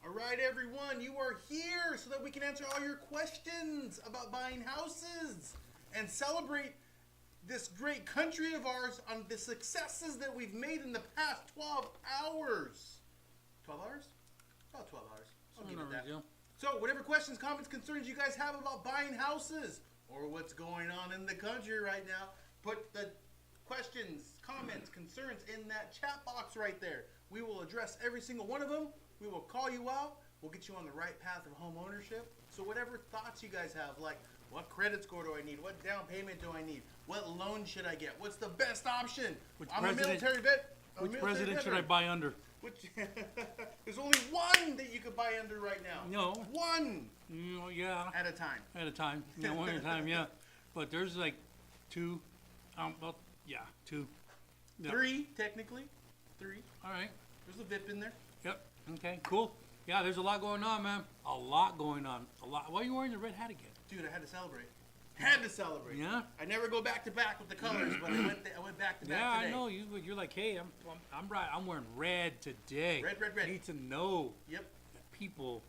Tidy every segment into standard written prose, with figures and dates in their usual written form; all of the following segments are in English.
All right, everyone, you are here so that we can answer all your questions about buying houses and celebrate this great country of ours on the successes that we've made in the past 12 hours. 12 hours? About 12 hours. I'll give it that. So, whatever questions, comments, concerns you guys have about buying houses or what's going on in the country right now, put the questions, comments, concerns in that chat box right there. We will address every single one of them. We will call you out. We'll get you on the right path of home ownership. So whatever thoughts you guys have, like what credit score do I need? What down payment do I need? What loan should I get? What's the best option? I'm a military vet. Which president should I buy under? There's only one that you could buy under right now. No. One. Yeah. At a time. At a time. Yeah, one at a time, yeah. But there's like two. Two. Yep. Three, technically. Three. All right. There's a VIP in there. Yep. Okay, cool. Yeah, there's a lot going on, man. A lot going on. A lot. Why are you wearing the red hat again? Dude, I had to celebrate. Had to celebrate. Yeah. I never go back to back with the colors, but I went back to back yeah, today. I know. You're like, hey, I'm right. I'm wearing red today. Red. I need to know. Yep. That people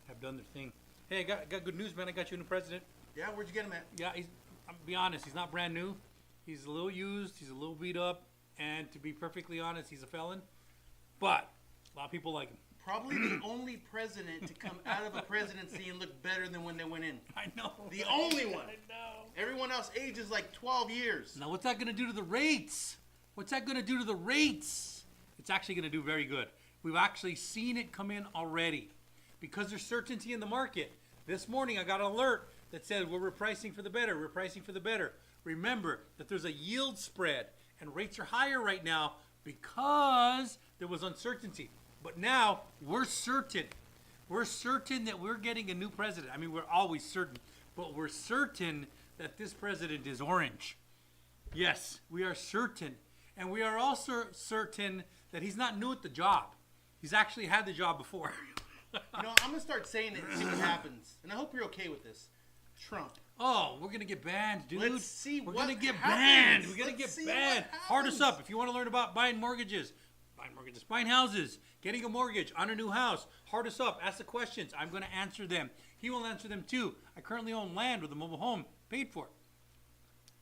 have done their thing. Hey, I got good news, man. I got you a new president. Yeah, where'd you get him at? Yeah, I'll be honest. He's not brand new. He's a little used. He's a little beat up. And to be perfectly honest, he's a felon. But a lot of people like him. Probably the only president to come out of a presidency and look better than when they went in. I know. The only one. I know. Everyone else ages like 12 years. Now, what's that going to do to the rates? What's that going to do to the rates? It's actually going to do very good. We've actually seen it come in already because there's certainty in the market. This morning, I got an alert that said we're repricing for the better. We're pricing for the better. Remember that there's a yield spread and rates are higher right now because there was uncertainty. But now we're certain. We're certain that we're getting a new president. I mean, we're always certain, but we're certain that this president is orange. Yes, we are certain. And we are also certain that he's not new at the job. He's actually had the job before. I'm going to start saying it and see what happens. And I hope you're okay with this. Trump. Oh, we're going to get banned, dude. Let's see we're what going to get happens. banned. We're going to Let's get see banned. what Hard us happens. up if you want to learn about buying mortgages, buying houses, getting a mortgage on a new house. Hard us up. Ask the questions. I'm going to answer them. He will answer them too. I currently own land with a mobile home paid for.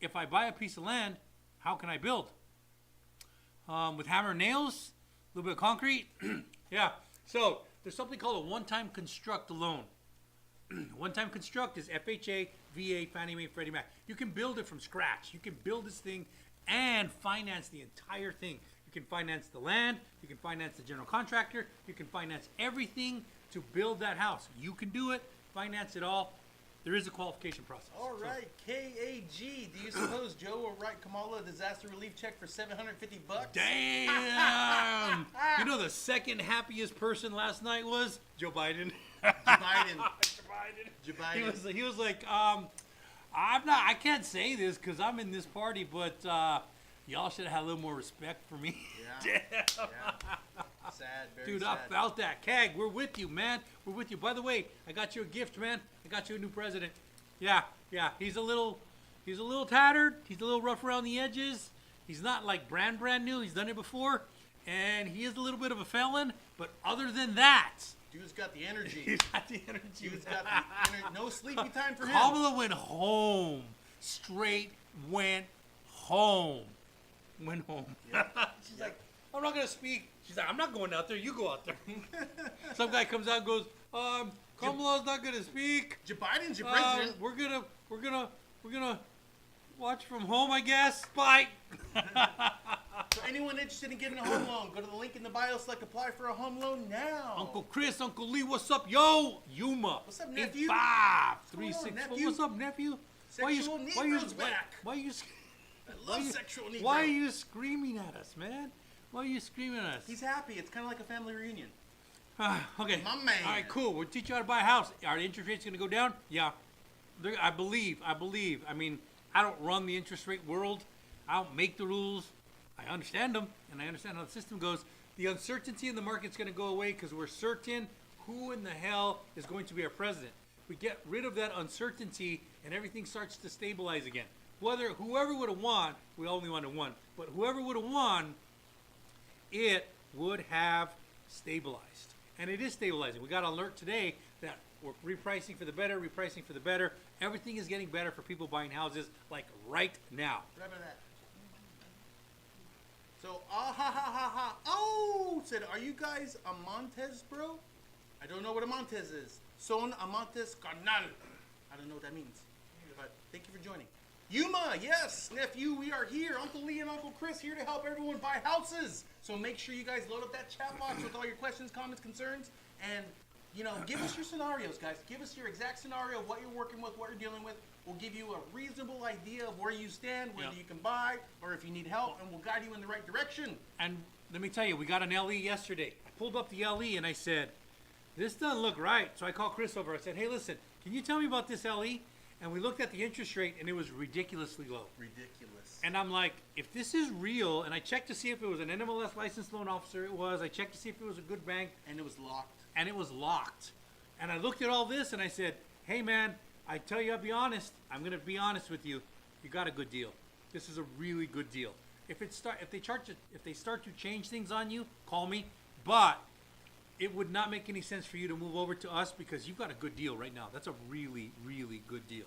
If I buy a piece of land, how can I build? With hammer and nails, a little bit of concrete. Yeah. So there's something called a one-time construct loan. One-time construct is FHA, VA, Fannie Mae, Freddie Mac. You can build it from scratch. You can build this thing and finance the entire thing. You can finance the land. You can finance the general contractor. You can finance everything to build that house. You can do it. Finance it all. There is a qualification process. All right, KAG. Do you suppose Joe will write Kamala a disaster relief check for $750? Damn! You know the second happiest person last night was Joe Biden. Joe Biden. He was like, I can't say this because I'm in this party, but y'all should have had a little more respect for me. Yeah. Sad, very Dude, sad. I felt that. Kag, we're with you, man. We're with you. By the way, I got you a gift, man. I got you a new president. Yeah. He's a little tattered. He's a little rough around the edges. He's not like brand new. He's done it before. And he is a little bit of a felon. But other than that, Dude's got the energy. he's got the energy. Dude's got the energy. No sleepy time for him. Kamala went home. Straight went home. Went home. Yeah. She's like, I'm not going to speak. She's like, I'm not going out there. You go out there. Some guy comes out and goes, Kamala's not going to speak. Joe Biden's your president. We're gonna watch from home, I guess. Bye. So anyone interested in getting a home loan, go to the link in the bio, select apply for a home loan now. Uncle Chris, Uncle Lee, what's up, yo? Yuma. What's up, nephew? 8536. What's up, nephew? Sexual Negro's back. Why you? I love sexual Negro. Why are you screaming at us, man? Why are you screaming at us? He's happy. It's kind of like a family reunion. Okay. My man. All right, cool. We'll teach you how to buy a house. Are the interest rates going to go down? Yeah. I believe. I mean, I don't run the interest rate world. I don't make the rules. I understand them, and I understand how the system goes. The uncertainty in the market's going to go away because we're certain who in the hell is going to be our president. We get rid of that uncertainty, and everything starts to stabilize again. Whoever would have won, we only wanted one, but whoever would have won, it would have stabilized. and it is stabilizing. We got an alert today that we're repricing for the better, repricing for the better. Everything is getting better for people buying houses like right now. Right about that. So, oh, said, are you guys a Montez, bro? I don't know what a Montez is. Son amantes carnal. I don't know what that means. But thank you for joining. Yuma, yes, nephew, we are here. Uncle Lee and Uncle Chris here to help everyone buy houses. So make sure you guys load up that chat box with all your questions, comments, concerns, and, you know, give us your scenarios, guys. Give us your exact scenario of what you're working with, what you're dealing with. We'll give you a reasonable idea of where you stand, whether you can buy, or if you need help, and we'll guide you in the right direction. And let me tell you, we got an LE yesterday. I pulled up the LE and I said, this doesn't look right. So I called Chris over. I said, hey, listen, can you tell me about this LE? And we looked at the interest rate, and it was ridiculously low. Ridiculous. And I'm like, if this is real, and I checked to see if it was an NMLS licensed loan officer, it was. I checked to see if it was a good bank. And it was locked. And it was locked. And I looked at all this, and I said, hey, man, I tell you, I'll be honest. I'm going to be honest with you. You got a good deal. This is a really good deal. If they start to change things on you, call me. But it would not make any sense for you to move over to us because you've got a good deal right now. That's a really, really good deal.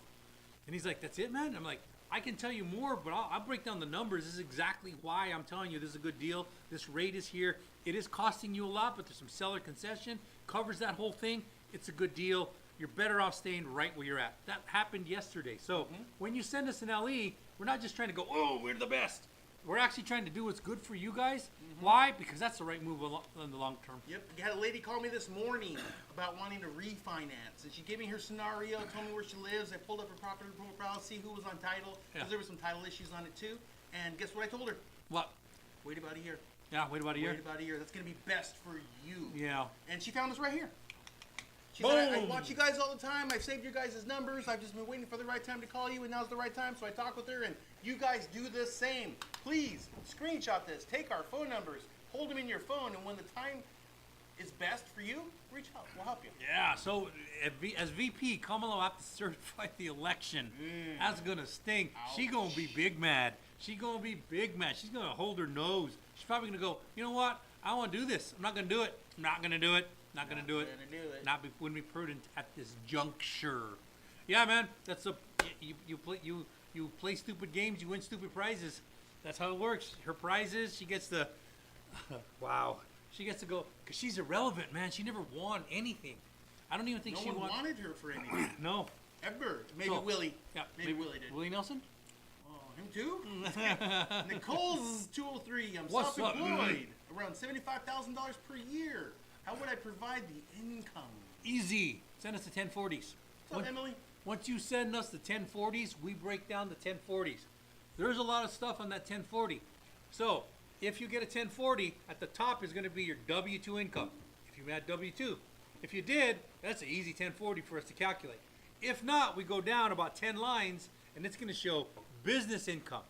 And he's like, that's it, man? I'm like, I can tell you more, but I'll break down the numbers. This is exactly why I'm telling you this is a good deal. This rate is here. It is costing you a lot, but there's some seller concession. Covers that whole thing. It's a good deal. You're better off staying right where you're at. That happened yesterday. So when you send us an LE, we're not just trying to go, oh, we're the best. We're actually trying to do what's good for you guys. Why? Because that's the right move in the long term. Yep. I had a lady call me this morning about wanting to refinance. And she gave me her scenario, told me where she lives. I pulled up her property profile, see who was on title. Because there were some title issues on it too. And guess what I told her? What? Wait about a year. Yeah, wait about a year. Wait about a year. That's going to be best for you. Yeah. And she found us right here. She said, I watch you guys all the time. I've saved your guys' numbers. I've just been waiting for the right time to call you, and now's the right time. So I talk with her, and you guys do the same. Please screenshot this. Take our phone numbers. Hold them in your phone, and when the time is best for you, reach out. We'll help you. Yeah, so as VP, Kamala will have to certify the election. That's going to sting. Ouch. She going to be big mad. She going to be big mad. She's going to hold her nose. She's probably going to go, you know what? I want to do this. I'm not going to do it. I'm not going to do it. Not gonna do it. Wouldn't be prudent at this juncture. Yeah, man. That's you play stupid games. You win stupid prizes. That's how it works. Her prizes. She gets the. Wow. She gets to go because she's irrelevant, man. She never won anything. I don't even think no one wanted her for anything. No. Ever. Maybe Willie. Yeah. Maybe Willie did. Willie Nelson. Oh, him too. Nicole's 203. I'm What's up, self-employed. Around $75,000 per year. How would I provide the income? Easy. Send us the 1040s. What's up, Emily? Once you send us the 1040s, we break down the 1040s. There's a lot of stuff on that 1040. So if you get a 1040, at the top is going to be your W-2 income. If you had W-2. If you did, that's an easy 1040 for us to calculate. If not, we go down about 10 lines, and it's going to show business income.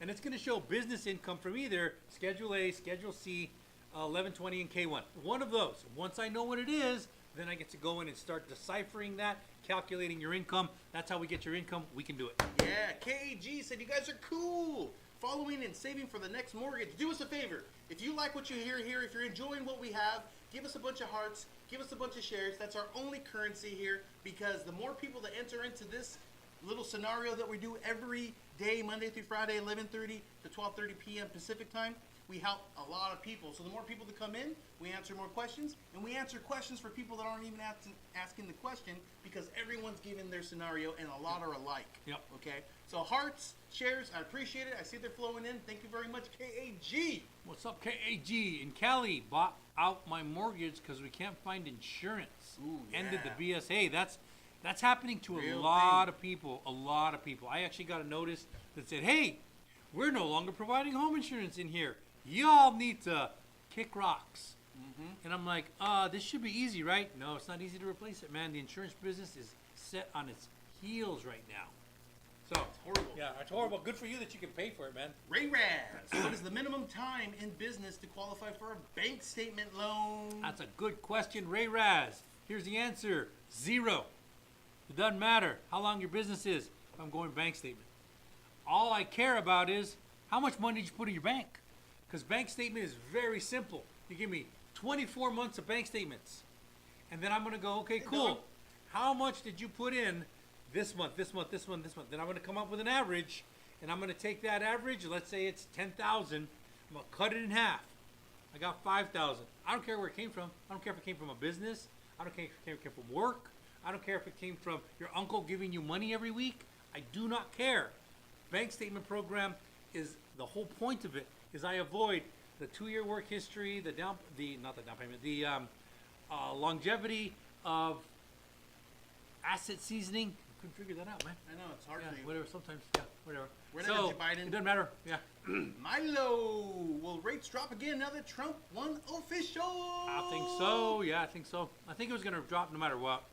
And it's going to show business income from either Schedule A, Schedule C, 1120 and K1. One of those. Once I know what it is, then I get to go in and start deciphering that, calculating your income. That's how we get your income. We can do it. Yeah, KAG said you guys are cool. Following and saving for the next mortgage. Do us a favor. If you like what you hear here, if you're enjoying what we have, give us a bunch of hearts, give us a bunch of shares. That's our only currency here, because the more people that enter into this little scenario that we do every day, Monday through Friday, 11:30 to 12:30 p.m. Pacific time, we help a lot of people. So the more people that come in, we answer more questions, and we answer questions for people that aren't even asking the question, because everyone's giving their scenario, and a lot are alike. Yep. Okay? So hearts, shares, I appreciate it. I see they're flowing in. Thank you very much, KAG. What's up, KAG? In Cali, bought out my mortgage because we can't find insurance. Ooh, Ended yeah. the BSA. That's happening to Real a lot thing. of people. A lot of people. I actually got a notice that said, hey, we're no longer providing home insurance in here. Y'all need to kick rocks. And I'm like, this should be easy, right? No, it's not easy to replace it, man. The insurance business is set on its heels right now. So It's horrible. yeah, it's horrible. Good for you that you can pay for it, man. Ray Raz, what is the minimum time in business to qualify for a bank statement loan? That's a good question, Ray Raz. Here's the answer: 0. It doesn't matter how long your business is if I'm going bank statement. All I care about is how much money did you put in your bank? Because bank statement is very simple. You give me 24 months of bank statements. And then I'm going to go, okay, cool. dog. How much did you put in this month, this month, this month, this month? Then I'm going to come up with an average, and I'm going to take that average. Let's say it's 10,000. I'm going to cut it in half. I got 5,000. I don't care where it came from. I don't care if it came from a business. I don't care if it came from work. I don't care if it came from your uncle giving you money every week. I do not care. Bank statement program is the whole point of it. Is I avoid the 2-year work history, the longevity of asset seasoning. I couldn't figure that out, man. I know, it's hard Yeah, for you. whatever. Sometimes, yeah, whatever. We're not gonna Biden. It doesn't matter. Yeah. Milo, will rates drop again now that Trump won official? I think so. Yeah, I think so. I think it was going to drop no matter what.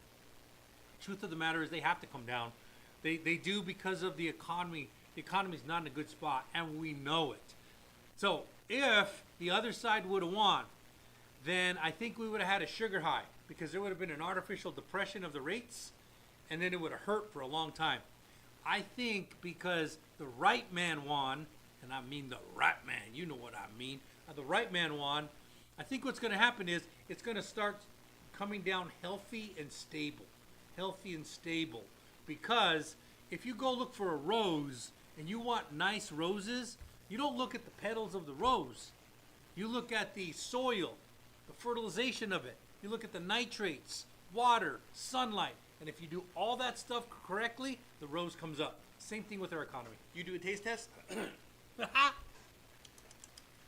Truth of the matter is they have to come down. They do because of the economy. The economy's not in a good spot, and we know it. So if the other side would have won, then I think we would have had a sugar high because there would have been an artificial depression of the rates, and then it would have hurt for a long time. I think because the right man won, and I mean the right man, you know what I mean, the right man won, I think what's going to happen is it's going to start coming down healthy and stable. Healthy and stable. Because if you go look for a rose and you want nice roses, you don't look at the petals of the rose. You look at the soil, the fertilization of it. You look at the nitrates, water, sunlight. And if you do all that stuff correctly, the rose comes up. Same thing with our economy. You do a taste test?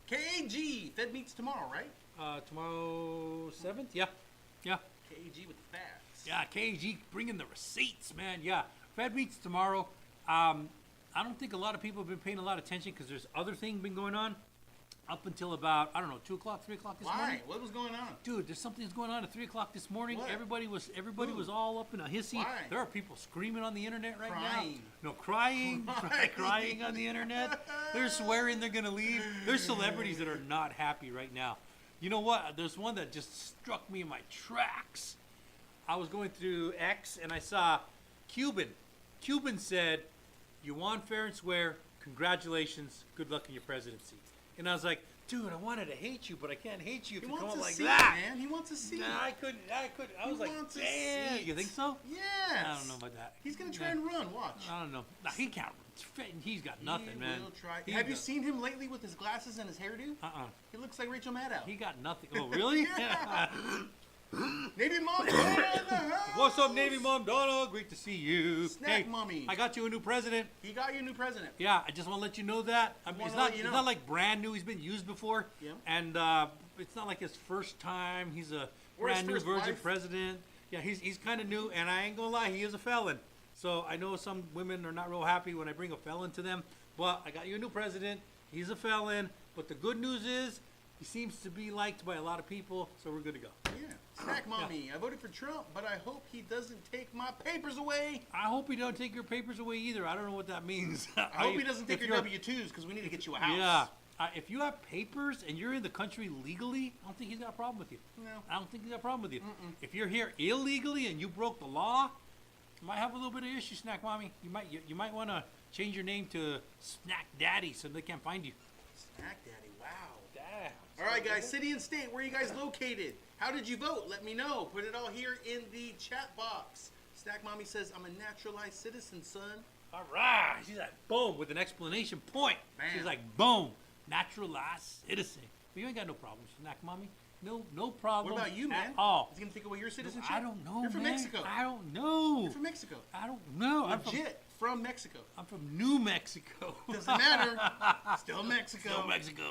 KAG, Fed meets tomorrow, right? Tomorrow 7th? Yeah. Yeah. KAG with the facts. Yeah, KAG bringing the receipts, man. Yeah. Fed meets tomorrow. I don't think a lot of people have been paying a lot of attention because there's other things been going on up until about, 2 o'clock, 3 o'clock this morning. Why? What was going on? Dude, there's something that's going on at 3 o'clock this morning. What? Everybody was Who? all up in a hissy. Why? There are people screaming on the internet right Crying. now. No, crying. Crying on the internet. They're swearing they're going to leave. There's celebrities that are not happy right now. You know what? There's one that just struck me in my tracks. I was going through X and I saw Cuban. Cuban said, "You won fair and square. Congratulations. Good luck in your presidency." And I was like, dude, I wanted to hate you, but I can't hate you if He you come wants up to like see that. it, man. He wants to see Nah, it. I couldn't. I was He like, wants to damn. see You it. think so? Yes. I don't know about that. He's going to try Yeah. and run. Watch. I don't know. Nah, he can't. He's got nothing, he man. Will try. He Have you does- seen him lately with his glasses and his hairdo? He looks like Rachel Maddow. He got nothing. Oh, really? Navy Mom Donna in the house. What's up, Navy Mom Donna? Great to see you. Snack Mommy. I got you a new president. He got you a new president. Yeah, I just want to let you know that. I mean, wanna it's not. let you It's know. not like brand new. He's been used before. Yeah. And it's not like his first time. He's a Or his brand new first virgin wife. president. Yeah, he's kind of new, and I ain't gonna lie, he is a felon. So I know some women are not real happy when I bring a felon to them. But I got you a new president. He's a felon. But the good news is, he seems to be liked by a lot of people. So we're good to go. Yeah. Snack Mommy. I voted for Trump, but I hope he doesn't take my papers away. I hope he don't take your papers away either. I don't know what that means. I hope he doesn't take your W-2s because we need to get you a house. Yeah. If you have papers and you're in the country legally, I don't think he's got a problem with you. No. I don't think he's got a problem with you. If you're here illegally and you broke the law, you might have a little bit of issue, Snack Mommy. You might want to change your name to Snack Daddy so they can't find you. Snack Daddy. Wow. Damn. All right, guys. City and state. Where are you guys located? How did you vote? Let me know. Put it all here in the chat box. Snack Mommy says, I'm a naturalized citizen, son. All right. She's like, boom, with an explanation point. Bam. She's like, boom, naturalized citizen. But you ain't got no problems, Snack Mommy. No problem. What about you, man? Oh, Is he going to take away your citizenship? I don't know, You're from man. Mexico. I don't know. You're from Mexico. I don't know. Legit. From Mexico. I'm from New Mexico. Doesn't matter. Still Mexico. Still Mexico.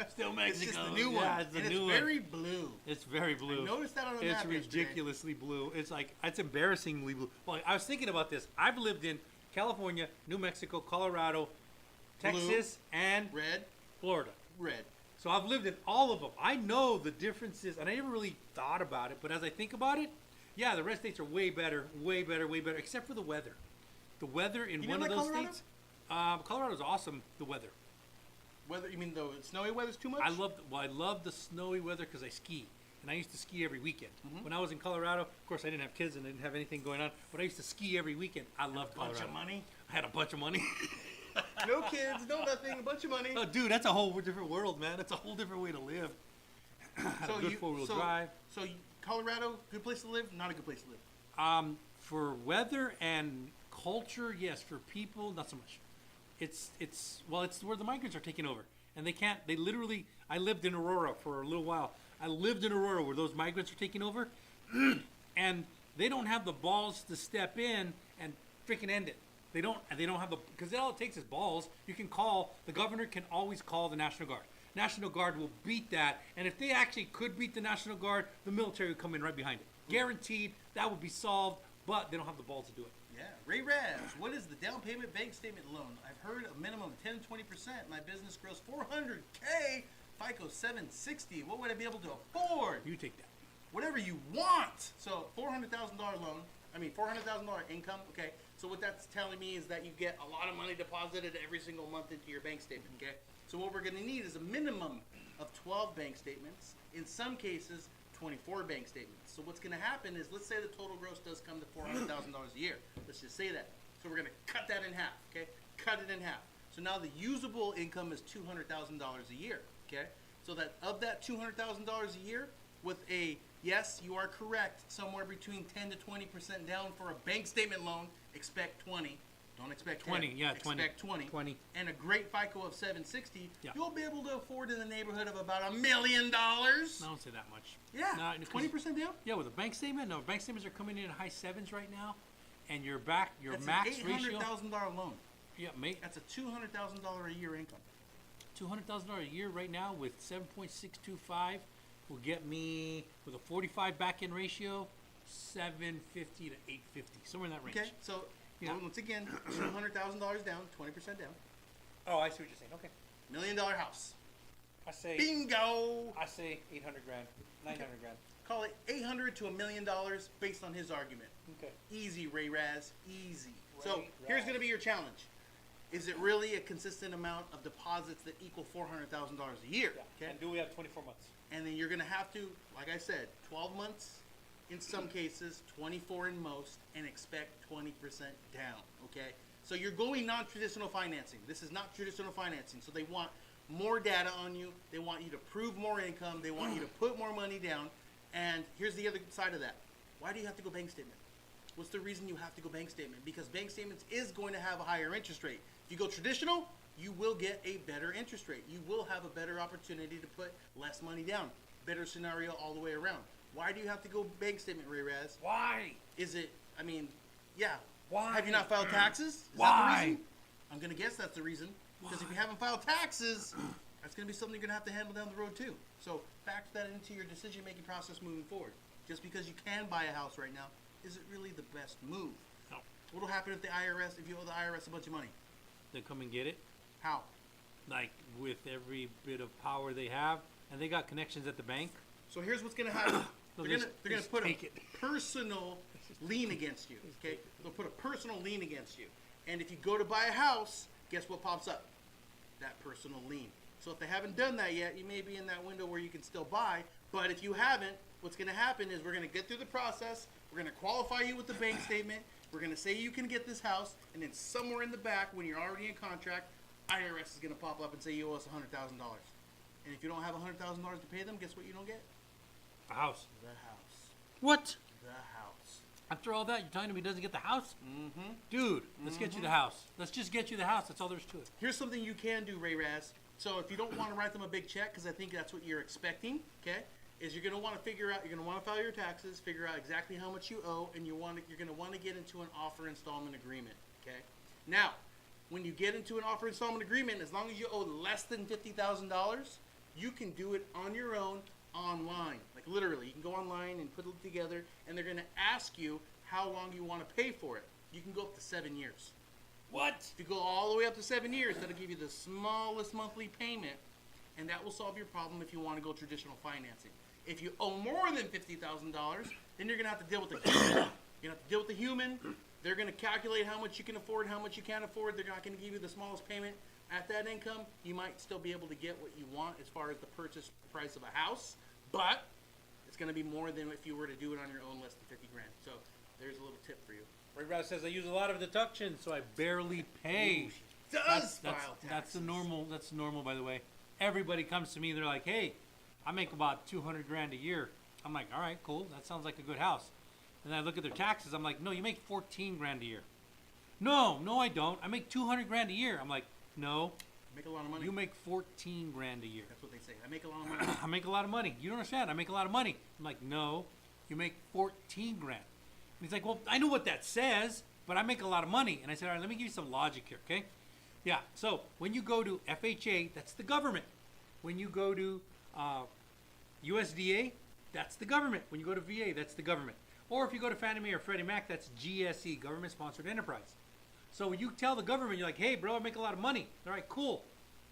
Still Mexico. It's just the new one. Yeah, it's the and new it's one. very blue. It's very blue. I noticed that on the It's map yesterday. ridiculously blue. It's like, it's embarrassingly blue. Well, I was thinking about this. I've lived in California, New Mexico, Colorado, Texas, and Red. Florida. Red. So I've lived in all of them. I know the differences, and I never really thought about it. But as I think about it, yeah, the red states are way better, except for the weather. The weather in You one of didn't those like Colorado? states, Colorado's awesome. The weather. Weather? You mean the snowy weather's too much? I love the snowy weather because I ski, and I used to ski every weekend. When I was in Colorado, of course, I didn't have kids and I didn't have anything going on, but I used to ski every weekend. I loved bunch Colorado. of money. I had a bunch of money. No kids, no nothing, a bunch of money. Oh, dude, that's a whole different world, man. That's a whole different way to live. Had a good four-wheel drive. So Colorado, good place to live, not a good place to live. For weather and culture, yes. For people, not so much. It's where the migrants are taking over, and they can't. They literally. I lived in Aurora for a little while. I lived in Aurora where those migrants are taking over, and they don't have the balls to step in and freaking end it. They don't have the, because all it takes is balls. You can call, the governor can always call the National Guard. National Guard will beat that, and if they actually could beat the National Guard, the military would come in right behind it. Guaranteed, that would be solved, but they don't have the balls to do it. Yeah. Ray Raz, what is the down payment bank statement loan? I've heard a minimum of 10 to 20%. My business grows $400K. FICO 760. What would I be able to afford? You take that. Whatever you want. So $400,000 loan. $400,000 income. Okay. So what that's telling me is that you get a lot of money deposited every single month into your bank statement. Okay. So what we're going to need is a minimum of 12 bank statements. In some cases, 24 bank statements. So what's going to happen is, let's say the total gross does come to $400,000 a year. Let's just say that. So we're going to cut that in half. Okay. Cut it in half. So now the usable income is $200,000 a year. Okay. So that of that $200,000 a year, with a, yes, you are correct, somewhere between 10 to 20% down for a bank statement loan, expect 20. Don't expect 10. 20, yeah, 20. Expect 20. 20. And a great FICO of 760, Yeah. you'll be able to afford in the neighborhood of about $1 million. I don't say that much. Yeah, No, 20% down? Yeah, with a bank statement, no, bank statements are coming in at high sevens right now, and your That's max an ratio. $800,000 loan. Yeah, mate, That's a $200,000 a year income. $200,000 a year right now with 7.625 will get me, with a 45 back end ratio, 750 to 850, somewhere in that range. Okay, so Yeah. once again, $200,000 down, 20% down. Oh, I see what you're saying. Okay. $1 million house. I say Bingo! 800 grand, 900 grand. Call it $800 to $1 million based on his argument. Okay. Easy, Ray Raz. Easy. So Ray here's Raz. going to be your challenge. Is it really a consistent amount of deposits that equal $400,000 a year? Yeah. Okay. And do we have 24 months? And then you're going to have to, like I said, 12 months in some cases, 24 in most, and expect 20% down. Okay. So you're going non-traditional financing. This is not traditional financing. So they want more data on you. They want you to prove more income. They want you to put more money down. And here's the other side of that. Why do you have to go bank statement? What's the reason you have to go bank statement? Because bank statements is going to have a higher interest rate. If you go traditional, you will get a better interest rate. You will have a better opportunity to put less money down. Better scenario all the way around. Why do you have to go bank statement, Ray Raz? Why? Is it, yeah. Why? Have you not filed taxes? Is Why? that the reason? I'm going to guess that's the reason. Because if you haven't filed taxes, that's going to be something you're going to have to handle down the road too. So factor that into your decision-making process moving forward. Just because you can buy a house right now, is it really the best move? No. What will happen if if you owe the IRS a bunch of money? They come and get it, How? like with every bit of power they have, and they got connections at the bank. So here's what's going to happen. They'll they're just- going to just put a take it. personal lien against you. Okay? They'll put a personal lien against you. And if you go to buy a house, guess what pops up? That personal lien. So if they haven't done that yet, you may be in that window where you can still buy. But if you haven't, what's going to happen is we're going to get through the process. We're going to qualify you with the bank statement. We're going to say you can get this house. And then somewhere in the back, when you're already in contract, IRS is going to pop up and say you owe us $100,000. And if you don't have $100,000 to pay them, guess what you don't get? A house. The house. What? The house. After all that, you're telling him he doesn't get the house? Mm-hmm. Dude, let's get you the house. Let's just get you the house. That's all there is to it. Here's something you can do, Ray Raz. So if you don't want to write them a big check, because I think that's what you're expecting, okay, is you're going to want to figure out, you're going to want to file your taxes, figure out exactly how much you owe, and you're going to want to get into an offer installment agreement, okay? Now, when you get into an offer installment agreement, as long as you owe less than $50,000, you can do it on your own online. Like literally, you can go online and put it together, and they're going to ask you how long you want to pay for it. You can go up to 7 years. What? If you go all the way up to 7 years, that'll give you the smallest monthly payment, and that will solve your problem if you want to go traditional financing. If you owe more than $50,000, then you're going to have to deal with the human. You're going to have to deal with the human. They're going to calculate how much you can afford, how much you can't afford. They're not going to give you the smallest payment. At that income, you might still be able to get what you want as far as the purchase price of a house, but it's going to be more than if you were to do it on your own, less than 50 grand. So there's a little tip for you. Ray Raz says I use a lot of deductions, so I barely pay. Does file taxes. That's the normal. That's normal, by the way. Everybody comes to me. They're like, "Hey, I make about 200 grand a year. I'm like, all right, cool. That sounds like a good house. And then I look at their taxes. I'm like, no, you make 14 grand a year. No, I don't. I make 200 grand a year. I'm like, no, Make a lot of money. you make 14 grand a year. That's what they say. I make a lot of money. I make a lot of money. You don't understand. I make a lot of money. I'm like, no, you make 14 grand. And he's like, well, I know what that says, but I make a lot of money. And I said, all right, let me give you some logic here, okay? Yeah, so when you go to FHA, that's the government. When you go to USDA, that's the government. When you go to VA, that's the government. Or if you go to Fannie Mae or Freddie Mac, that's GSE, government-sponsored enterprise. So when you tell the government, you're like, hey, bro, I make a lot of money. All right, cool.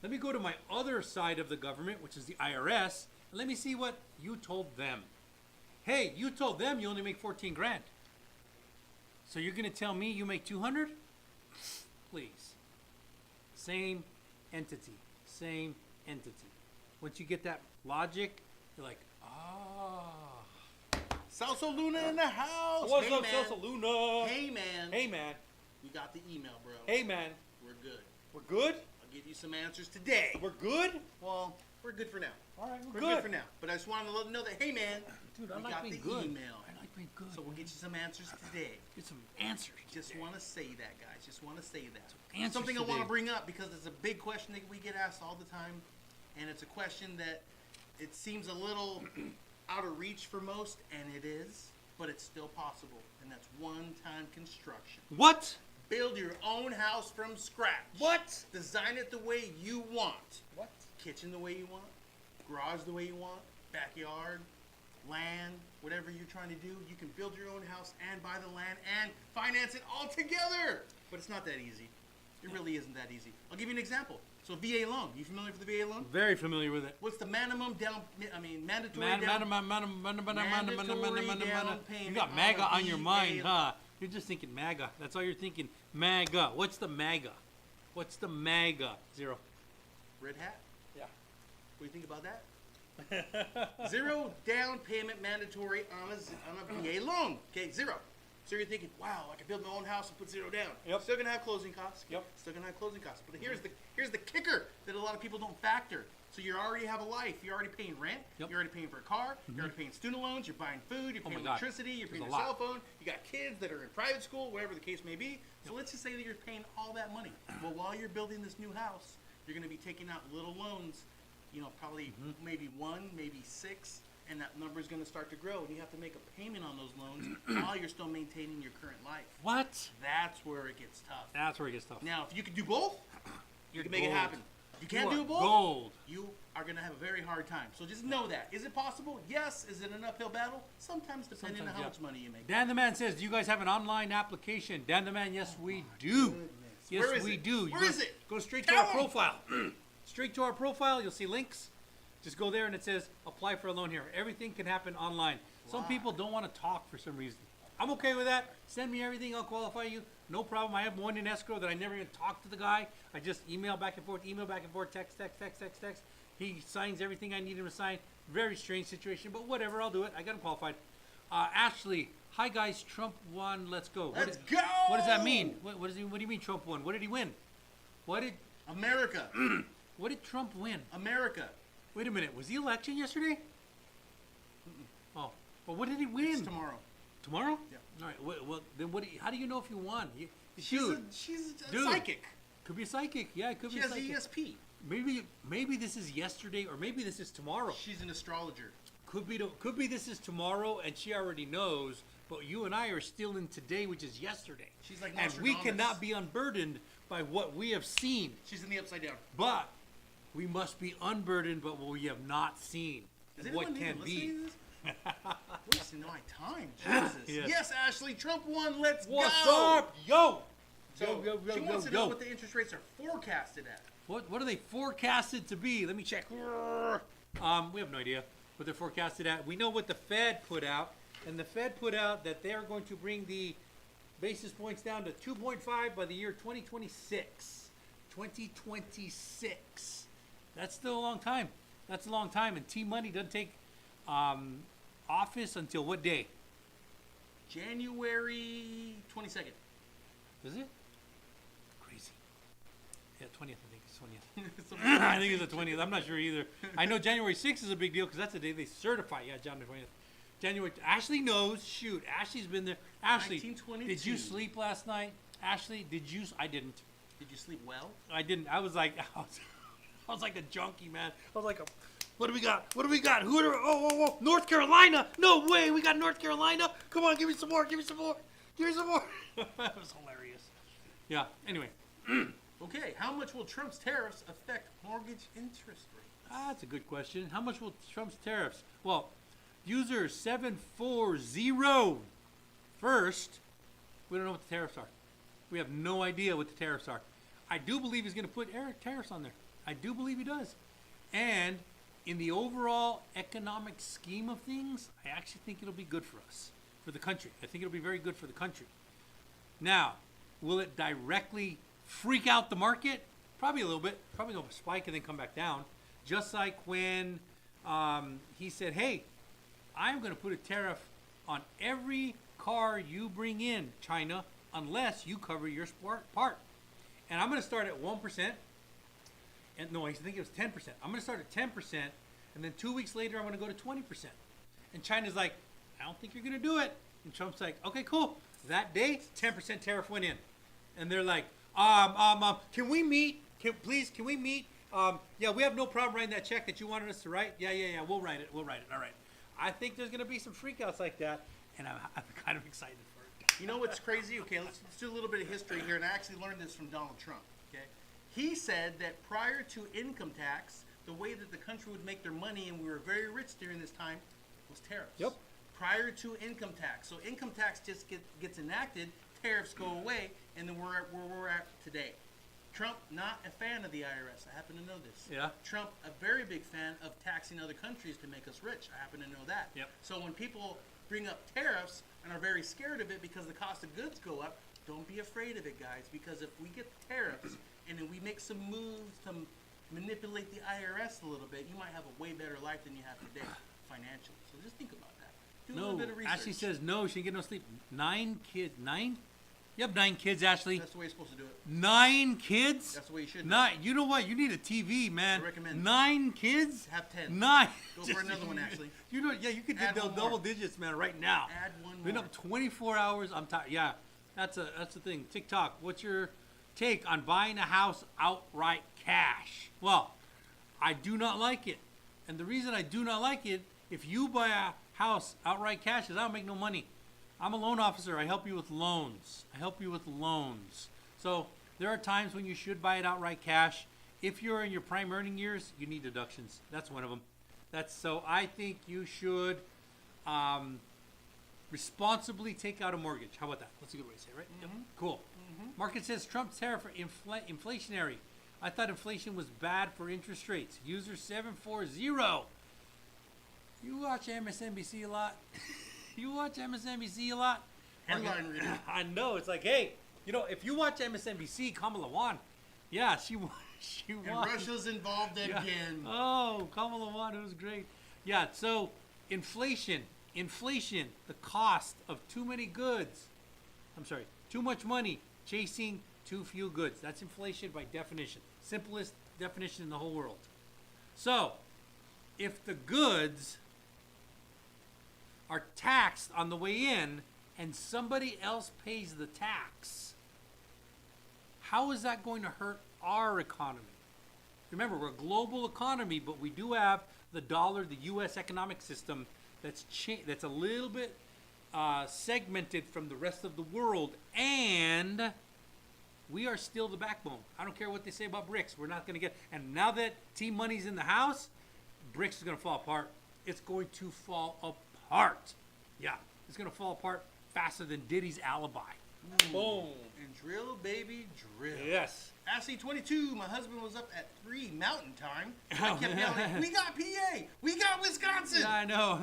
Let me go to my other side of the government, which is the IRS, and let me see what you told them. Hey, you told them you only make 14 grand. So you're going to tell me you make 200? Please. Same entity. Same entity. Once you get that logic, you're like, ah. Salsa Luna in the house. What's hey, up, man. Salsa Luna? Hey, man. Hey, man. You got the email, bro. Hey, man. We're good. We're good? I'll give you some answers today. We're good? Well, we're good for now. All right, We're good for now. But I just wanted to let them know that, hey, man, Dude, I we like got being the good. email. I like being good. So we'll get you some answers today. Get some answers. Just today. want to say that, guys. Just want to say that. answers Something I want today. to bring up because it's a big question that we get asked all the time, and it's a question that it seems a little out of reach for most, and it is, but it's still possible, and that's one-time construction. What? Build your own house from scratch. What? Design it the way you want. What? Kitchen the way you want, garage the way you want, backyard, land, whatever you're trying to do. You can build your own house and buy the land and finance it all together. But it's not that easy. It really isn't that easy. I'll give you an example. So VA loan. You familiar with the VA loan? Very familiar with it. What's the mandatory mandatory Man, down you got MAGA on your mind, huh? You're just thinking MAGA. That's all you're thinking. MAGA. What's the MAGA? What's the MAGA? Zero. Red hat? Yeah. What do you think about that? Zero down payment mandatory on a VA loan. Okay, zero. So you're thinking, wow, I can build my own house and put zero down. Yep. Still gonna have closing costs. Yep. Still gonna have closing costs. But here's the kicker that a lot of people don't factor. So you already have a life. You're already paying rent. Yep. You're already paying for a car. You're already paying student loans. You're buying food. You're Oh my paying God. electricity. You're paying There's your a cell lot. phone. You got kids that are in private school, whatever the case may be. So let's just say that you're paying all that money. Well, while you're building this new house, you're going to be taking out little loans. You know, probably maybe one, maybe six, and that number is going to start to grow. And you have to make a payment on those loans while you're still maintaining your current life. What? That's where it gets tough. That's where it gets tough. Now, if you can do both, you can make it gold. happen. If you can't You do are both, gold. you are going to have a very hard time. So just know that. Is it possible? Yes. Is it an uphill battle? Sometimes, depending on Sometimes, how yeah. much money you make. Dan the Man says, do you guys have an online application? Dan the Man, yes, we do. Yes, Where is we it? do. Where is it? Go straight to Tell our 'em. profile. Straight to our profile. You'll see links. Just go there and it says, apply for a loan here. Everything can happen online. Some Wow. people don't want to talk for some reason. I'm okay with that. Send me everything. I'll qualify you. No problem. I have one in escrow that I never even talk to the guy. I just email back and forth, text. He signs everything I need him to sign. Very strange situation, but whatever. I'll do it. I got him qualified. Ashley, hi guys. Trump won. Let's go. Let's go! What does that mean? What do you mean Trump won? What did he win? What America. did Trump win? America. Wait a minute. Was the election yesterday? Oh, well, what did he win? It's tomorrow. Tomorrow? Yeah. All right. Well, then how do you know if you won? She's Dude, a Dude. psychic. could be a psychic. Yeah, it could She be a has the psychic. ESP. Maybe this is yesterday, or maybe this is tomorrow. She's an astrologer. Could be this is tomorrow, and she already knows. But you and I are still in today, which is yesterday. She's like and we Nostradamus. cannot be unburdened by what we have seen. She's in the upside down. But we must be unburdened by what we have not seen. Is and what anyone can even be. listening to this? Wasting my time. Jesus. Yes. Yes, Ashley. Trump won. Let's What's go. up, yo? So Yo, she wants to know yo. what the interest rates are forecasted at. What are they forecasted to be? Let me check. We have no idea what they're forecasted at. We know what the Fed put out, and the Fed put out that they are going to bring the basis points down to 2.5 by the year 2026. 2026. That's still a long time. That's a long time, and T-Money doesn't take office until what day? January 22nd. Is it? Crazy. Yeah, 20th, I think. the 20th. I think it's the 20th. I'm not sure either. I know January 6th is a big deal because that's the day they certify. Yeah, January 20th. January. Ashley knows. Shoot, Ashley's been there. Ashley, 1922. did you sleep last night? Ashley, did you? I didn't. Did you sleep well? I didn't. I was like, I was like a junkie, man. I was like, what do we got? What do we got? Who are? Oh, North Carolina! No way, we got North Carolina. Come on, give me some more. Give me some more. Give me some more. That was hilarious. Yeah. Anyway. Okay, how much will Trump's tariffs affect mortgage interest rates? That's a good question. How much will Trump's tariffs? Well, user 740 first, we don't know what the tariffs are. We have no idea what the tariffs are. I do believe he's going to put tariffs on there. I do believe he does. And in the overall economic scheme of things, I actually think it'll be good for us, for the country. I think it'll be very good for the country. Now, will it directly freak out the market? Probably a little bit. Probably going to spike and then come back down. Just like when he said, hey, I'm going to put a tariff on every car you bring in, China, unless you cover your part. And I'm going to start at 1%. And no, I think it was 10%. I'm going to start at 10%. And then 2 weeks later, I'm going to go to 20%. And China's like, I don't think you're going to do it. And Trump's like, okay, cool. That day, 10% tariff went in. And they're like, can we meet? Can we meet? Yeah, we have no problem writing that check that you wanted us to write. Yeah, we'll write it. All right. I think there's going to be some freakouts like that, and I'm kind of excited for it. You know what's crazy? Okay, let's do a little bit of history here, and I actually learned this from Donald Trump. Okay, he said that prior to income tax, the way that the country would make their money, and we were very rich during this time, was tariffs. Yep. Prior to income tax, so income tax just gets enacted, tariffs go away, and then we're at where we're at today. Trump, not a fan of the IRS. I happen to know this. Yeah. Trump, a very big fan of taxing other countries to make us rich. I happen to know that. Yep. So when people bring up tariffs and are very scared of it because the cost of goods go up, don't be afraid of it, guys. Because if we get tariffs and then we make some moves to manipulate the IRS a little bit, you might have a way better life than you have today financially. So just think about that. Do a little bit of research. Ashley says no, she didn't get no sleep. 9 kids. 9? Yep, 9 kids, Ashley. That's the way you're supposed to do it. 9 kids? That's the way you should do 9. You know what? You need a TV, man. I recommend 9 kids? Have 10. 9. Go for another one, Ashley. You know, yeah, you could Add do one double more. digits, man, right now. Add one more. Been up 24 hours. I'm tired. Yeah, that's the thing. TikTok, what's your take on buying a house outright cash? Well, I do not like it. And the reason I do not like it, if you buy a house outright cash, is I don't make no money. I'm a loan officer. I help you with loans. So there are times when you should buy it outright cash. If you're in your prime earning years, you need deductions. That's one of them. So I think you should responsibly take out a mortgage. How about that? That's a good way to say it, right? Yep. Cool. Market says Trump's tariff are inflationary. I thought inflation was bad for interest rates. User 740. You watch MSNBC a lot? You watch MSNBC a lot? Headline reading. I know. It's like, hey, you know, if you watch MSNBC, Kamala won. Yeah, she won. And Russia's involved again. Oh, Kamala won. It was great. Yeah, so inflation, the cost of too much money chasing too few goods. That's inflation by definition. Simplest definition in the whole world. So, if the goods are taxed on the way in and somebody else pays the tax, how is that going to hurt our economy? Remember, we're a global economy, but we do have the dollar, the U.S. economic system that's a little bit segmented from the rest of the world, and we are still the backbone. I don't care what they say about BRICS. We're not going to get. And now that Team Money's in the house, BRICS is going to fall apart. It's going to fall apart. Yeah, it's going to fall apart faster than Diddy's alibi. Boom. And drill, baby, drill. Yes. Ashley 22, my husband was up at 3 Mountain Time. I kept yelling, we got PA, we got Wisconsin. Yeah, I know.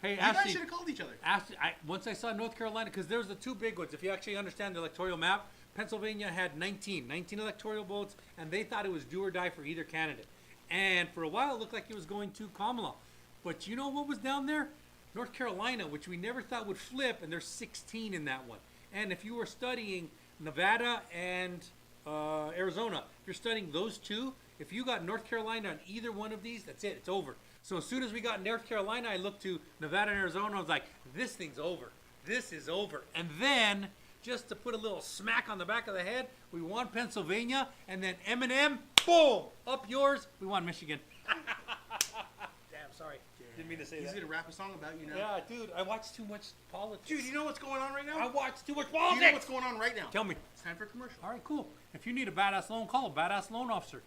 Hey, You guys Ashley. should have called each other. Ashley, once I saw North Carolina, because there's the two big ones. If you actually understand the electoral map, Pennsylvania had 19 electoral votes, and they thought it was do or die for either candidate. And for a while, it looked like it was going to Kamala. But you know what was down there? North Carolina, which we never thought would flip, and there's 16 in that one. And if you were studying Nevada and Arizona. If you're studying those two, if you got North Carolina on either one of these, that's it. It's over. So as soon as we got North Carolina, I looked to Nevada and Arizona. I was like, this thing's over. This is over. And then, just to put a little smack on the back of the head, we won Pennsylvania. And then M&M, boom, up yours. We won Michigan. Damn, sorry. Didn't mean to say He's that. gonna rap a song about you now. Yeah, dude, I watch too much politics. Dude, you know what's going on right now? I watch too much Do politics. you know what's going on right now? Tell me. It's time for a commercial. All right, cool. If you need a badass loan, call a badass loan officer.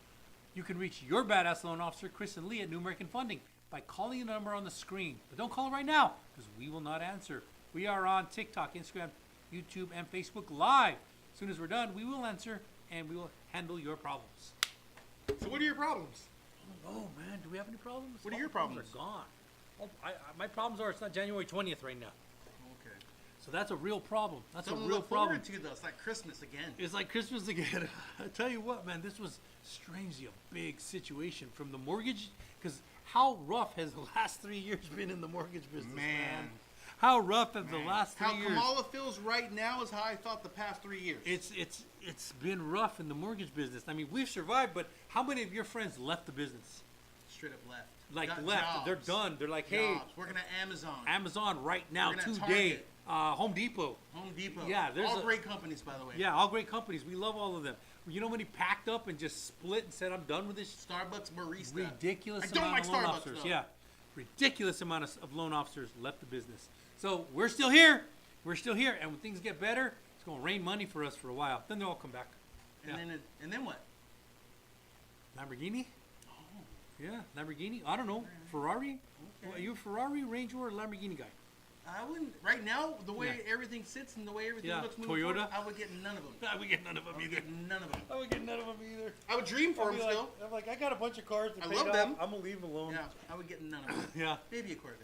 You can reach your badass loan officer, Chris and Lee, at New American Funding by calling the number on the screen. But don't call it right now, because we will not answer. We are on TikTok, Instagram, YouTube, and Facebook Live. As soon as we're done, we will answer, and we will handle your problems. So what are your problems? Oh, man, do we have any problems? What are All your the problems? are gone. Oh, my problems are it's not January 20th right now. Okay. So that's a real problem. That's Something a to real look forward problem. to, though. It's like Christmas again. It's like Christmas again. I tell you what, man, this was strangely a big situation from the mortgage. Because how rough has the last 3 years been in the mortgage business, man? How rough have the last 3 How years? Kamala feels right now is how I thought the past 3 years. It's been rough in the mortgage business. I mean, we've survived, but how many of your friends left the business? Straight up left. Like Got left, jobs. they're done. They're like, hey, Jobs. Working at Amazon. Amazon right now, Working at today, Target. Home Depot. Home Depot. Yeah, there's all a- great companies, by the way. Yeah, all great companies. We love all of them. You know when he packed up and just split and said, I'm done with this? Starbucks barista. Ridiculous I don't amount like of loan Starbucks, officers. though. Yeah, ridiculous amount of loan officers left the business. So we're still here. We're still here, and when things get better, it's going to rain money for us for a while. Then they'll all come back. And then what? Lamborghini? Oh, Yeah, Lamborghini. I don't know. Ferrari? okay. Are you a Ferrari, Range Rover, or Lamborghini guy? I wouldn't. Right now, the way Yeah. everything sits and the way everything Yeah, looks moving Toyota? forward, I would get none of them. I would get none of them I would either. get none of them. I would get none of them either. I would dream for them still. I'm like, I got a bunch of cars to I pay love off. them. I'm gonna leave them alone. Yeah, I would get none of them. Yeah. Maybe a Corvette.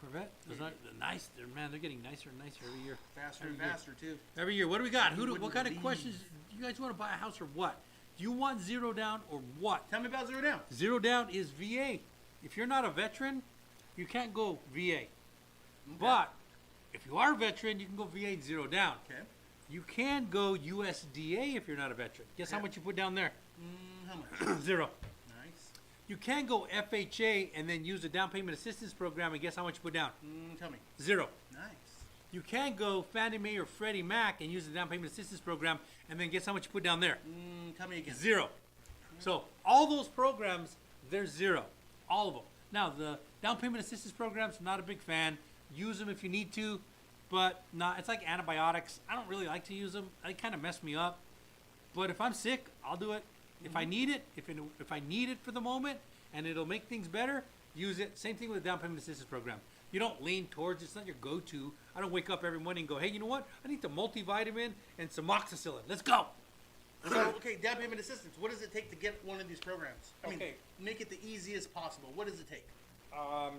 Corvette? They're nice. They're getting nicer and nicer every year. Faster Every and year. faster, too. Every year. What do we got? You What wouldn't kind of believe. questions? Do you guys want to buy a house or what? Do you want zero down or what? Tell me about Zero Down. Zero down is VA. If you're not a veteran, you can't go VA. But if you are a veteran, you can go VA and zero down. Okay. You can go USDA if you're not a veteran. Guess how Okay. much you put down there? How much? Zero. Nice. You can go FHA and then use the down payment assistance program, and guess how much you put down? Tell me. Zero. Nice. You can go Fannie Mae or Freddie Mac and use the down payment assistance program, and then guess how much you put down there? Tell me again. Zero. So all those programs, they're zero. All of them. Now, the down payment assistance programs, not a big fan. Use them if you need to, but not. It's like antibiotics. I don't really like to use them. They kind of mess me up. But if I'm sick, I'll do it. If I need it, if I need it for the moment, and it'll make things better, use it. Same thing with the down payment assistance program. You don't lean towards it. It's not your go-to. I don't wake up every morning and go, hey, you know what? I need the multivitamin and some amoxicillin. Let's go. So, okay, down payment assistance. What does it take to get one of these programs? I mean, Okay. make it the easiest possible. What does it take?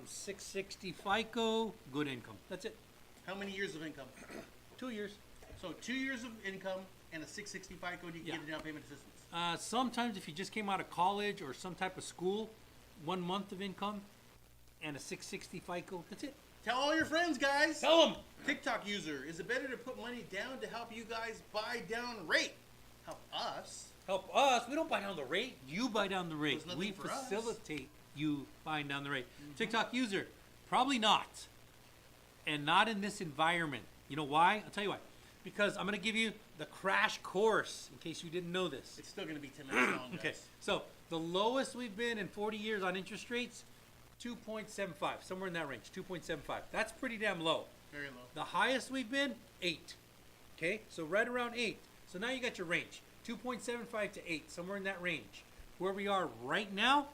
660 FICO, good income. That's it. How many years of income? 2 years. So 2 years of income and a 660 FICO, you can Yeah. get a down payment assistance. Sometimes if you just came out of college or some type of school, 1 month of income and a 660 FICO, that's it. Tell all your friends, guys. Tell them. TikTok user, is it better to put money down to help you guys buy down rate? Help us. Help us. We don't buy down the rate. You buy down the rate. There's nothing We for us. facilitate you buying down the rate. TikTok user, probably not. And not in this environment. You know why? I'll tell you why. Because I'm going to give you the crash course in case you didn't know this. It's still going to be 10 minutes long, guys. Okay, so the lowest we've been in 40 years on interest rates, 2.75, somewhere in that range, 2.75. That's pretty damn low. Very low. The highest we've been, 8. Okay, so right around 8. So now you got your range, 2.75 to 8, somewhere in that range. Where we are right now,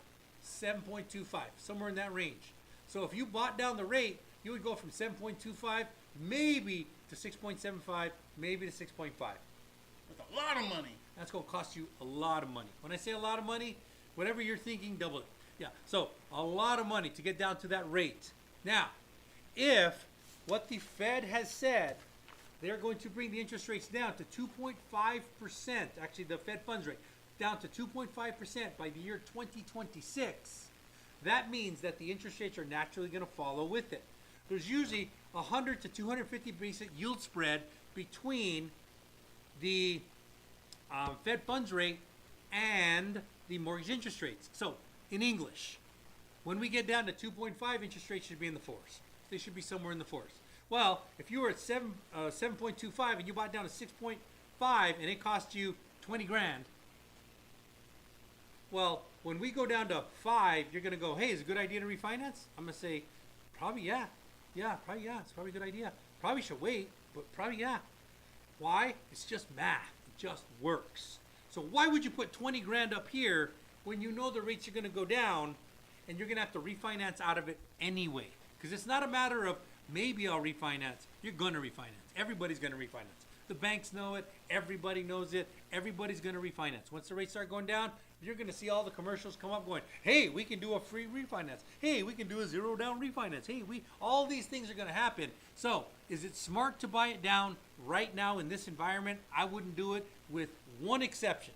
7.25, somewhere in that range. So if you bought down the rate, you would go from 7.25 maybe to 6.75, maybe to 6.5. That's a lot of money. That's going to cost you a lot of money. When I say a lot of money, whatever you're thinking, double it. Yeah, so a lot of money to get down to that rate. Now, if what the Fed has said, they're going to bring the interest rates down to 2.5%, actually the Fed funds rate, down to 2.5% by the year 2026, that means that the interest rates are naturally going to follow with it. There's usually 100 to 250 basis yield spread between the Fed funds rate and the mortgage interest rates. So, in English, when we get down to 2.5, interest rates should be in the fours. They should be somewhere in the fours. Well, if you were at 7.25 and you bought down to 6.5 and it cost you 20 grand, well, when we go down to 5, you're going to go, hey, is it a good idea to refinance? I'm going to say, probably yeah. Yeah, probably yeah. It's probably a good idea. Probably should wait, but probably yeah. Why? It's just math. It just works. So why would you put 20 grand up here when you know the rates are going to go down and you're going to have to refinance out of it anyway? Because it's not a matter of maybe I'll refinance. You're going to refinance. Everybody's going to refinance. The banks know it. Everybody knows it. Everybody's going to refinance. Once the rates start going down, you're going to see all the commercials come up going, hey, we can do a free refinance. Hey, we can do a zero down refinance. Hey, all these things are going to happen. So is it smart to buy it down right now in this environment? I wouldn't do it, with one exception.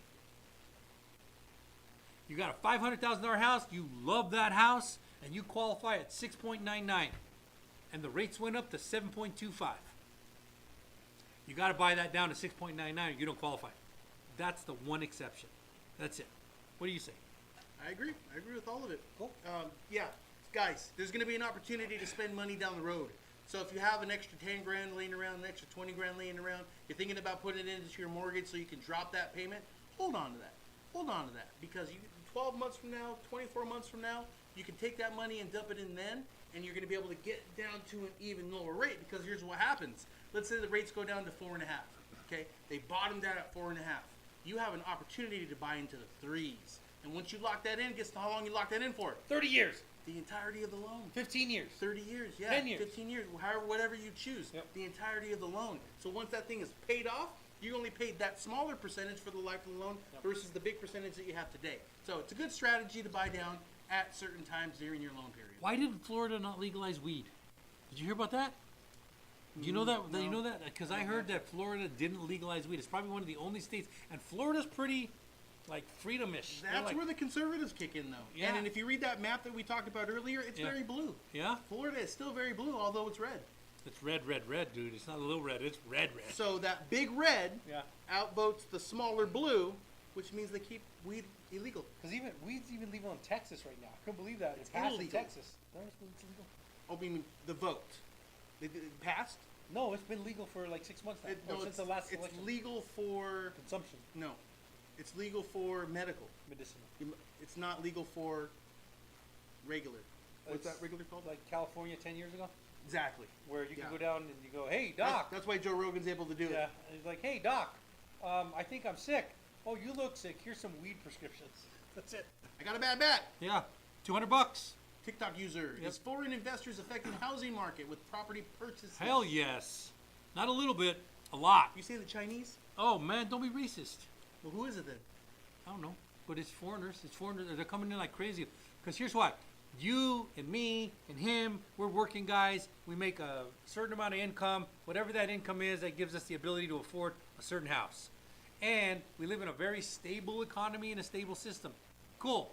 You got a $500,000 house, you love that house, and you qualify at 6.99, and the rates went up to 7.25. You got to buy that down to 6.99 or you don't qualify. That's the one exception. That's it. What do you say? I agree. I agree with all of it. Cool. Yeah, guys, there's going to be an opportunity to spend money down the road. So if you have an extra 10 grand laying around, an extra 20 grand laying around, you're thinking about putting it into your mortgage so you can drop that payment, hold on to that. Hold on to that. Because 12 months from now, 24 months from now, you can take that money and dump it in then, and you're going to be able to get down to an even lower rate. Because here's what happens. Let's say the rates go down to 4.5. Okay? They bottomed out at 4.5. You have an opportunity to buy into the 3s. And once you lock that in, guess how long you lock that in for? 30 years. The entirety of the loan. 15 years. 30 years, yeah. 10 years. 15 years, however, whatever you choose. Yep. The entirety of the loan. So once that thing is paid off, you only paid that smaller percentage for the life of the loan versus the big percentage that you have today. So it's a good strategy to buy down at certain times during your loan period. Why did Florida not legalize weed? Did you hear about that? Do you know that? No. You know that? Because I heard that Florida didn't legalize weed. It's probably one of the only states, and Florida's pretty, like, freedomish. They're That's like, where the conservatives kick in, though. Yeah. And if you read that map that we talked about earlier, it's Yeah. very blue. Yeah? Florida is still very blue, although it's red. It's red, red, red, dude. It's not a little red. It's red, red. So that big red Yeah. outvotes the smaller blue, which means they keep weed illegal. Because even weed's even legal in Texas right now. I couldn't believe that. It's passed in illegal. Texas. No, it's legal. Oh, you mean the vote? It passed? No, it's been legal for like 6 months now. No, since the last it's election. legal for Consumption, no, it's legal for medical. medicinal. It's not legal for regular. What's It's that regular called? Like California 10 years ago, Exactly. where you can Yeah. go down and you go, hey, That's, doc. that's why Joe Rogan's able to do Yeah, it. and he's like, hey, doc, I think I'm sick. Oh, you look sick. Here's some weed prescriptions. That's it. I got a bad bat. Yeah, $200. TikTok user. Yep. Is foreign investors affecting housing market with property purchases? Hell yes. Not a little bit, a lot. You say the Chinese? Oh man, don't be racist. Well, who is it then? I don't know, but it's foreigners. It's foreigners. They're coming in like crazy. Because here's what: you and me and him, we're working guys. We make a certain amount of income. Whatever that income is, that gives us the ability to afford a certain house. And we live in a very stable economy and a stable system. Cool.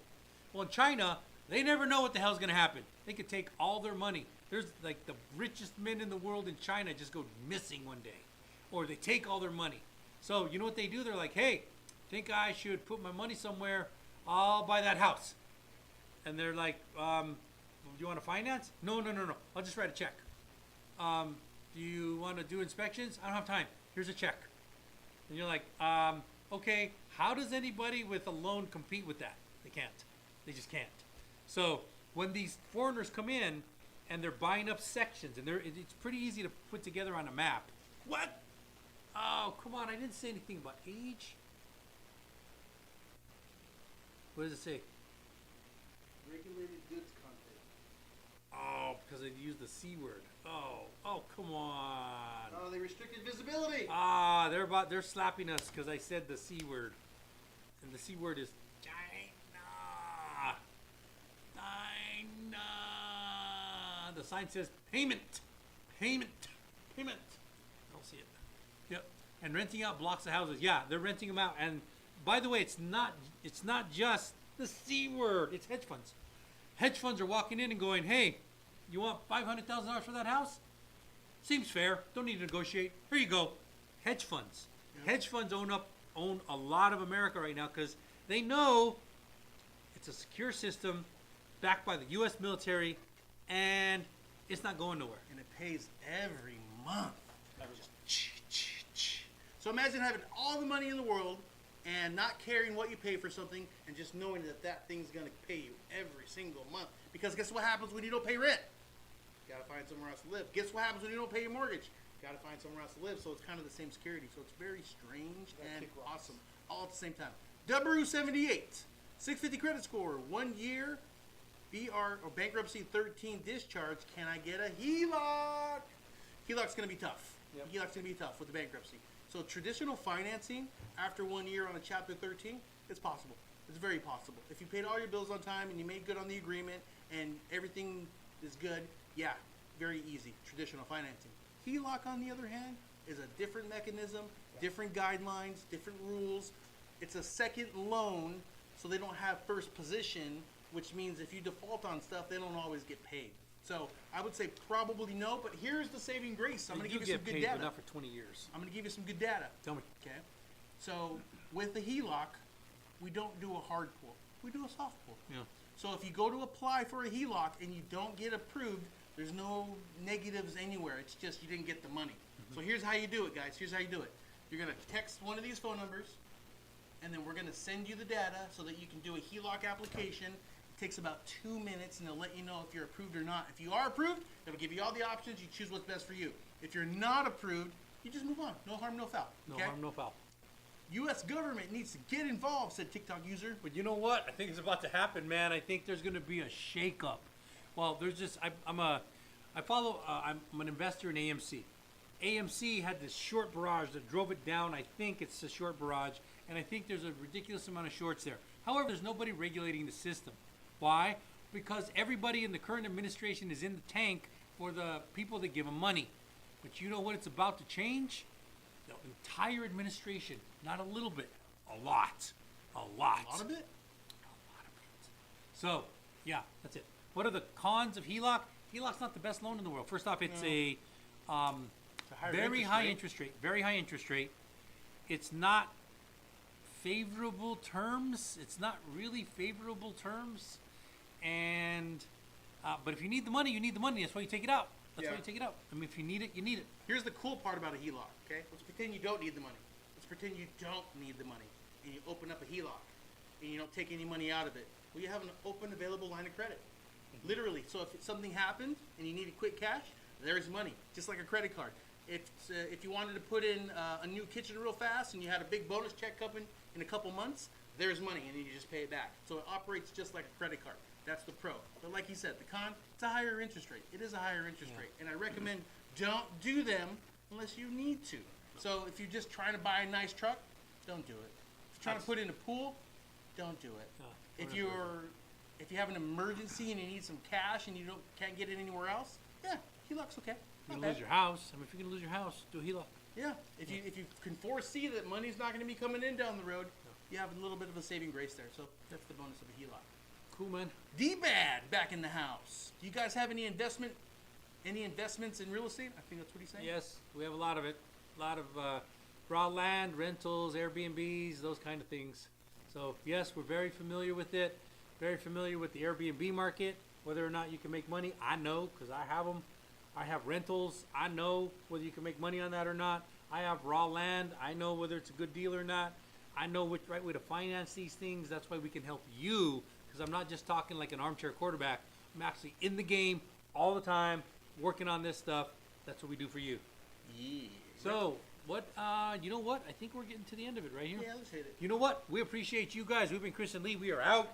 Well, in China, they never know what the hell's going to happen. They could take all their money. There's like the richest men in the world in China just go missing one day. Or they take all their money. So you know what they do? They're like, hey, think I should put my money somewhere. I'll buy that house. And they're like, do you want to finance? No. I'll just write a check. Do you want to do inspections? I don't have time. Here's a check. And you're like, okay, how does anybody with a loan compete with that? They can't. They just can't. So when these foreigners come in and they're buying up sections, and it's pretty easy to put together on a map. What? Oh, come on, I didn't say anything about age. What does it say? Regulated goods content. Oh, because I used the C word. Oh, come on. Oh, they restricted visibility. Ah, they're slapping us because I said the C word. And the C word is China. China. The sign says payment. Payment. I don't see it. Yep. And renting out blocks of houses. Yeah, they're renting them out. And by the way, it's not just the C word. It's hedge funds. Hedge funds are walking in and going, hey, you want $500,000 for that house? Seems fair. Don't need to negotiate. Here you go. Hedge funds. Yeah. Hedge funds own up own a lot of America right now because they know it's a secure system backed by the U.S. military, and it's not going nowhere. And it pays every month. So imagine having all the money in the world and not caring what you pay for something and just knowing that that thing's going to pay you every single month. Because guess what happens when you don't pay rent? You got to find somewhere else to live. Guess what happens when you don't pay your mortgage? You got to find somewhere else to live. So it's kind of the same security. So it's very strange and awesome all at the same time. Dubberoo78, 650 credit score, 1 year, BR or bankruptcy 13 discharge. Can I get a HELOC? HELOC's going to be tough. Yep. HELOC's going to be tough with the bankruptcy. So traditional financing after 1 year on a Chapter 13, it's possible. It's very possible. If you paid all your bills on time and you made good on the agreement and everything is good, yeah, very easy. Traditional financing. HELOC, on the other hand, is a different mechanism, different guidelines, different rules. It's a second loan, so they don't have first position, which means if you default on stuff, they don't always get paid. So I would say probably no, but here's the saving grace. I'm going to give you some good data. But not for 20 years. I'm going to give you some good data. Tell me. Okay. So with the HELOC, we don't do a hard pull. We do a soft pull. Yeah. So if you go to apply for a HELOC and you don't get approved, there's no negatives anywhere. It's just you didn't get the money. So here's how you do it, guys. Here's how you do it. You're going to text one of these phone numbers, and then we're going to send you the data so that you can do a HELOC application. It takes about 2 minutes, and they'll let you know if you're approved or not. If you are approved, it'll give you all the options. You choose what's best for you. If you're not approved, you just move on. No harm, no foul. No Okay? harm, no foul. U.S. government needs to get involved, said TikTok user. But you know what? I think it's about to happen, man. I think there's going to be a shakeup. Well, there's just I'm an investor in AMC. AMC had this short barrage that drove it down. I think it's a short barrage, and I think there's a ridiculous amount of shorts there. However, there's nobody regulating the system. Why? Because everybody in the current administration is in the tank for the people that give them money. But you know what it's about to change? The entire administration. Not a little bit. A lot. A lot. A lot of it? A lot of it. So, yeah, that's it. What are the cons of HELOC? HELOC's not the best loan in the world. First off, it's a very high interest rate. Very high interest rate. It's not favorable terms. It's not really favorable terms. And but if you need the money, you need the money. That's why you take it out. That's why you take it out. I mean, if you need it, you need it. Here's the cool part about a HELOC, okay? Let's pretend you don't need the money. Let's pretend you don't need the money, and you open up a HELOC, and you don't take any money out of it. Well, you have an open, available line of credit. Literally. So if something happened and you needed quick cash, there's money, just like a credit card. If you wanted to put in a new kitchen real fast and you had a big bonus check coming in a couple months, there's money, and then you just pay it back. So it operates just like a credit card. That's the pro. But like you said, the con, it's a higher interest rate. It is a higher interest rate. And I recommend don't do them unless you need to. So if you're just trying to buy a nice truck, don't do it. If you're trying to put in a pool, don't do it. If you have an emergency and you need some cash and you can't get it anywhere else, yeah, HELOC's okay. You can lose your house. I mean, if you're gonna lose your house, do a HELOC. Yeah, if you can foresee that money's not going to be coming in down the road, you have a little bit of a saving grace there. So that's the bonus of a HELOC. Cool, man. D-Bad back in the house. Do you guys have any investments in real estate? I think that's what he's saying. Yes, we have a lot of it. A lot of raw land, rentals, Airbnbs, those kind of things. So yes, we're very familiar with it. Very familiar with the Airbnb market. Whether or not you can make money, I know because I have them. I have rentals. I know whether you can make money on that or not. I have raw land. I know whether it's a good deal or not. I know which right way to finance these things. That's why we can help you, because I'm not just talking like an armchair quarterback. I'm actually in the game all the time, working on this stuff. That's what we do for you. Yeah. So, what, you know what? I think we're getting to the end of it right here. Yeah, let's hit it. You know what? We appreciate you guys. We've been Chris and Lee. We are out.